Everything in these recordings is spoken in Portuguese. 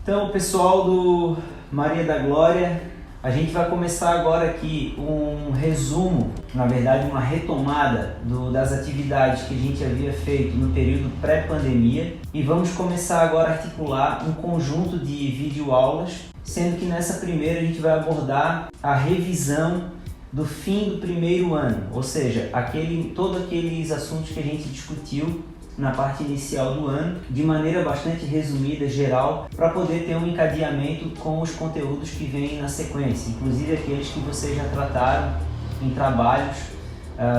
Então, pessoal do Maria da Glória, a gente vai começar agora aqui um resumo, na verdade uma retomada das atividades que a gente havia feito no período pré-pandemia e vamos começar agora a articular um conjunto de videoaulas, sendo que nessa primeira a gente vai abordar a revisão do fim do primeiro ano, ou seja, todos aqueles assuntos que a gente discutiu na parte inicial do ano, de maneira bastante resumida, geral, para poder ter um encadeamento com os conteúdos que vêm na sequência, inclusive aqueles que vocês já trataram em trabalhos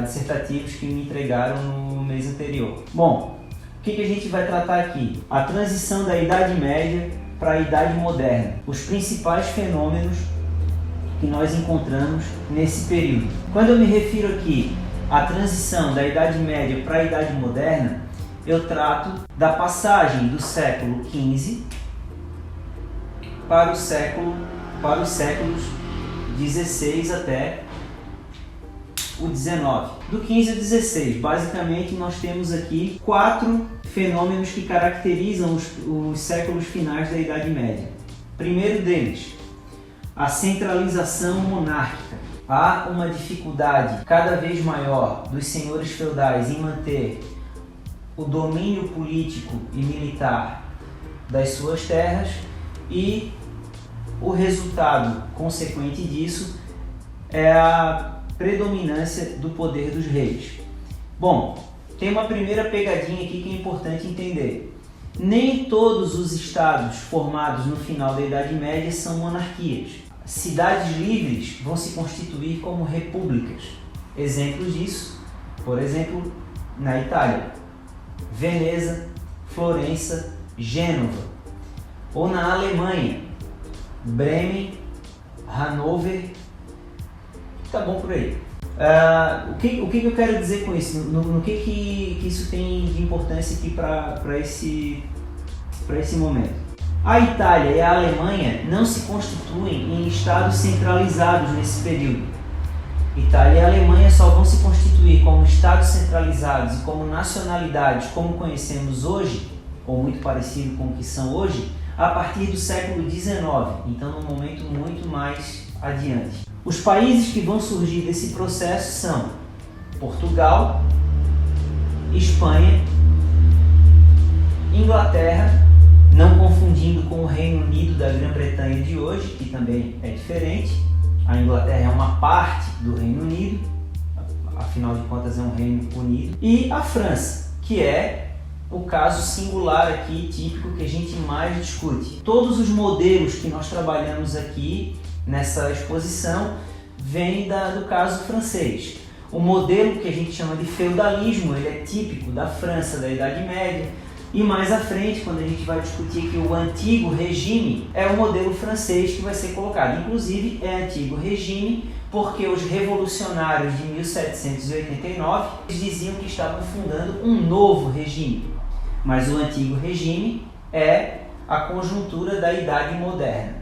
dissertativos que me entregaram no mês anterior. Bom, o que a gente vai tratar aqui? A transição da Idade Média para a Idade Moderna, os principais fenômenos que nós encontramos nesse período. Quando eu me refiro aqui à transição da Idade Média para a Idade Moderna, eu trato da passagem do século XV para os séculos XVI até o XIX. Do XV ao XVI, basicamente nós temos aqui 4 fenômenos que caracterizam os séculos finais da Idade Média. Primeiro deles, a centralização monárquica. Há uma dificuldade cada vez maior dos senhores feudais em manter o domínio político e militar das suas terras e o resultado consequente disso é a predominância do poder dos reis. Bom, tem uma primeira pegadinha aqui que é importante entender. Nem todos os estados formados no final da Idade Média são monarquias. Cidades livres vão se constituir como repúblicas. Exemplos disso, por exemplo, na Itália, Veneza, Florença, Gênova, ou na Alemanha, Bremen, Hannover, tá bom por aí. O que eu quero dizer com isso? No que isso tem de importância aqui para esse momento? A Itália e a Alemanha não se constituem em estados centralizados nesse período. Itália e Alemanha só vão se constituir como estados centralizados e como nacionalidades como conhecemos hoje, ou muito parecido com o que são hoje, a partir do século XIX, então num momento muito mais adiante. Os países que vão surgir desse processo são Portugal, Espanha, Inglaterra, não confundindo com o Reino Unido da Grã-Bretanha de hoje, que também é diferente. A Inglaterra é uma parte do Reino Unido, afinal de contas é um Reino Unido. E a França, que é o caso singular aqui, típico, que a gente mais discute. Todos os modelos que nós trabalhamos aqui nessa exposição vêm do caso francês. O modelo que a gente chama de feudalismo, ele é típico da França da Idade Média. E mais à frente, quando a gente vai discutir aqui o antigo regime, é o modelo francês que vai ser colocado. Inclusive, é antigo regime porque os revolucionários de 1789 diziam que estavam fundando um novo regime. Mas o antigo regime é a conjuntura da Idade Moderna.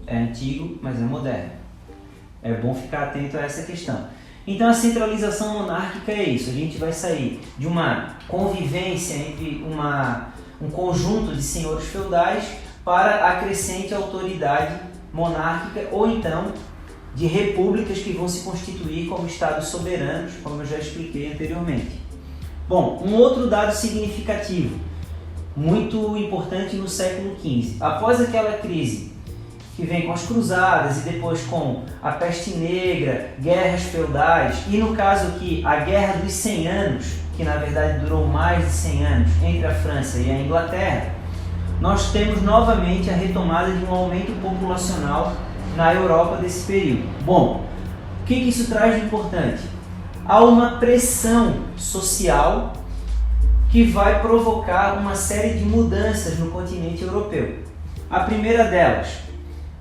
É antigo, mas é moderno. É bom ficar atento a essa questão. Então a centralização monárquica é isso, a gente vai sair de uma convivência entre um conjunto de senhores feudais para a crescente autoridade monárquica ou então de repúblicas que vão se constituir como estados soberanos, como eu já expliquei anteriormente. Bom, um outro dado significativo, muito importante no século XV, após aquela crise que vem com as cruzadas e depois com a peste negra, guerras feudais e no caso aqui a Guerra dos 100 Anos, que na verdade durou mais de 100 anos entre a França e a Inglaterra, nós temos novamente a retomada de um aumento populacional na Europa desse período. Bom, o que isso traz de importante? Há uma pressão social que vai provocar uma série de mudanças no continente europeu. A primeira delas,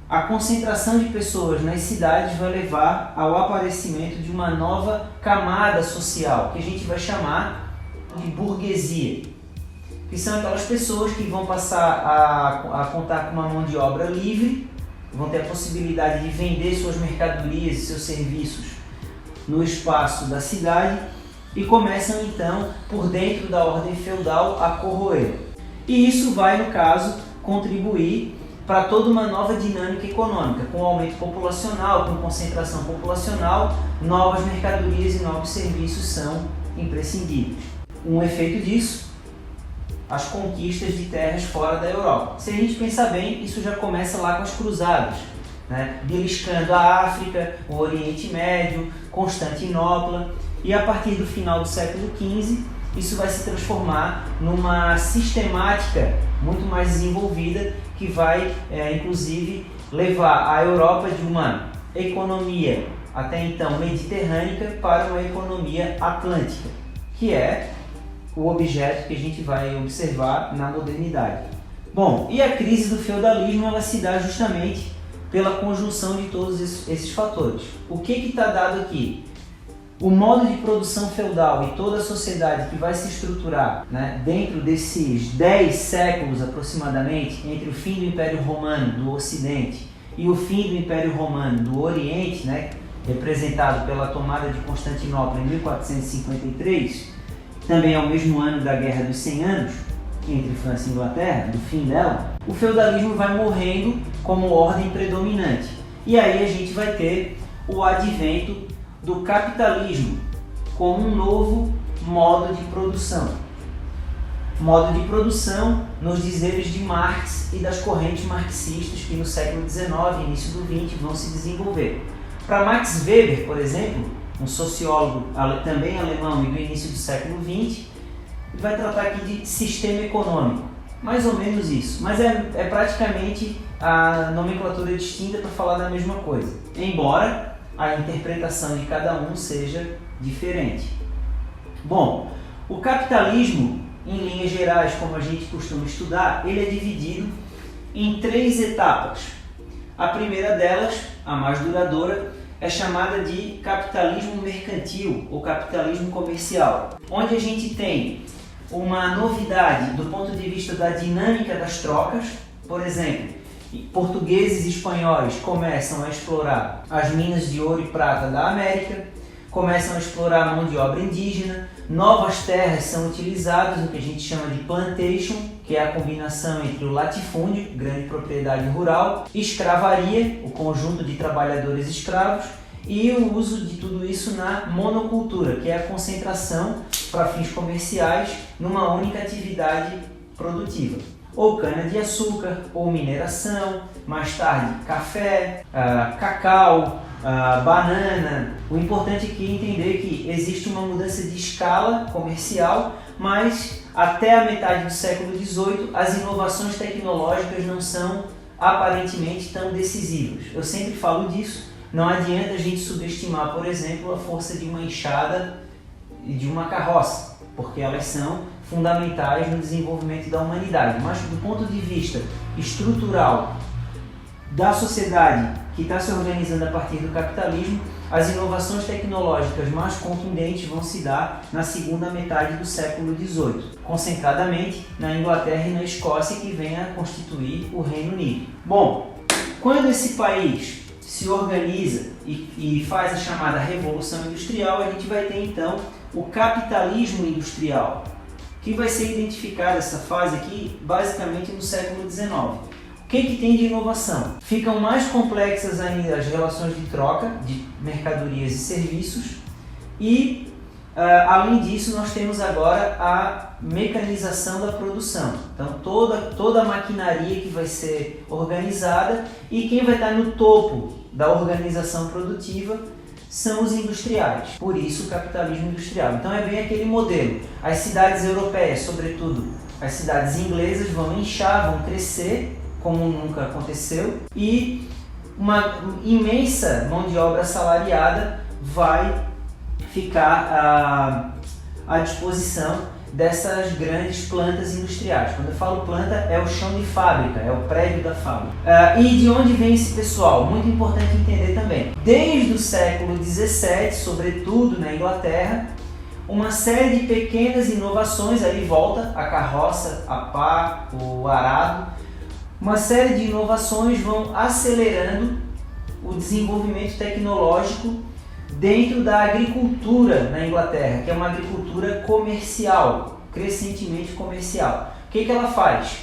a concentração de pessoas nas cidades vai levar ao aparecimento de uma nova camada social, que a gente vai chamar de burguesia, que são aquelas pessoas que vão passar a contar com uma mão de obra livre, vão ter a possibilidade de vender suas mercadorias e seus serviços no espaço da cidade e começam então, por dentro da ordem feudal, a corroer. E isso vai, no caso, contribuir para toda uma nova dinâmica econômica, com aumento populacional, com concentração populacional, novas mercadorias e novos serviços são imprescindíveis. Um efeito disso, as conquistas de terras fora da Europa. Se a gente pensar bem, isso já começa lá com as cruzadas, né? Beliscando a África, o Oriente Médio, Constantinopla, e a partir do final do século XV, isso vai se transformar numa sistemática muito mais desenvolvida que vai, inclusive, levar a Europa de uma economia até então mediterrânea para uma economia atlântica, que é o objeto que a gente vai observar na modernidade. Bom, e a crise do feudalismo ela se dá justamente pela conjunção de todos esses fatores. O que está dado aqui? O modo de produção feudal e toda a sociedade que vai se estruturar, né, dentro desses 10 séculos aproximadamente, entre o fim do Império Romano do Ocidente e o fim do Império Romano do Oriente, né, representado pela tomada de Constantinopla em 1453, também é o mesmo ano da Guerra dos 100 Anos, entre França e Inglaterra, do fim dela, o feudalismo vai morrendo como ordem predominante. E aí a gente vai ter o advento do capitalismo como um novo modo de produção. Modo de produção nos dizeres de Marx e das correntes marxistas que no século XIX e início do XX vão se desenvolver. Para Max Weber, por exemplo, um sociólogo também alemão e do início do século XX, vai tratar aqui de sistema econômico, mais ou menos isso, mas é praticamente a nomenclatura distinta para falar da mesma coisa, embora a interpretação de cada um seja diferente. Bom, o capitalismo, em linhas gerais, como a gente costuma estudar, ele é dividido em 3 etapas. A primeira delas, a mais duradoura, é chamada de capitalismo mercantil ou capitalismo comercial, onde a gente tem uma novidade do ponto de vista da dinâmica das trocas. Por exemplo, portugueses e espanhóis começam a explorar as minas de ouro e prata da América, começam a explorar a mão de obra indígena, novas terras são utilizadas, o que a gente chama de plantation, que é a combinação entre o latifúndio, grande propriedade rural, escravaria, o conjunto de trabalhadores escravos, e o uso de tudo isso na monocultura, que é a concentração para fins comerciais numa única atividade produtiva. Ou cana-de-açúcar, ou mineração, mais tarde café, cacau, banana. O importante aqui é entender que existe uma mudança de escala comercial, mas até a metade do século XVIII as inovações tecnológicas não são aparentemente tão decisivas. Eu sempre falo disso, não adianta a gente subestimar, por exemplo, a força de uma enxada e de uma carroça, porque elas são fundamentais no desenvolvimento da humanidade, mas do ponto de vista estrutural da sociedade que está se organizando a partir do capitalismo, as inovações tecnológicas mais contundentes vão se dar na segunda metade do século XVIII, concentradamente na Inglaterra e na Escócia, que vem a constituir o Reino Unido. Bom, quando esse país se organiza e faz a chamada Revolução Industrial, a gente vai ter então o capitalismo industrial, que vai ser identificada essa fase aqui basicamente no século XIX. O que tem de inovação? Ficam mais complexas ainda as relações de troca de mercadorias e serviços e, além disso, nós temos agora a mecanização da produção. Então, toda a maquinaria que vai ser organizada, e quem vai estar no topo da organização produtiva são os industriais, por isso o capitalismo industrial. Então é bem aquele modelo. As cidades europeias, sobretudo as cidades inglesas, vão inchar, vão crescer como nunca aconteceu, e uma imensa mão de obra assalariada vai ficar à disposição dessas grandes plantas industriais. Quando eu falo planta, é o chão de fábrica, é o prédio da fábrica. E de onde vem esse pessoal? Muito importante entender também. Desde o século XVII, sobretudo na Inglaterra, uma série de pequenas inovações, aí volta a carroça, a pá, o arado, uma série de inovações vão acelerando o desenvolvimento tecnológico dentro da agricultura na Inglaterra, que é uma agricultura comercial, crescentemente comercial. O que ela faz?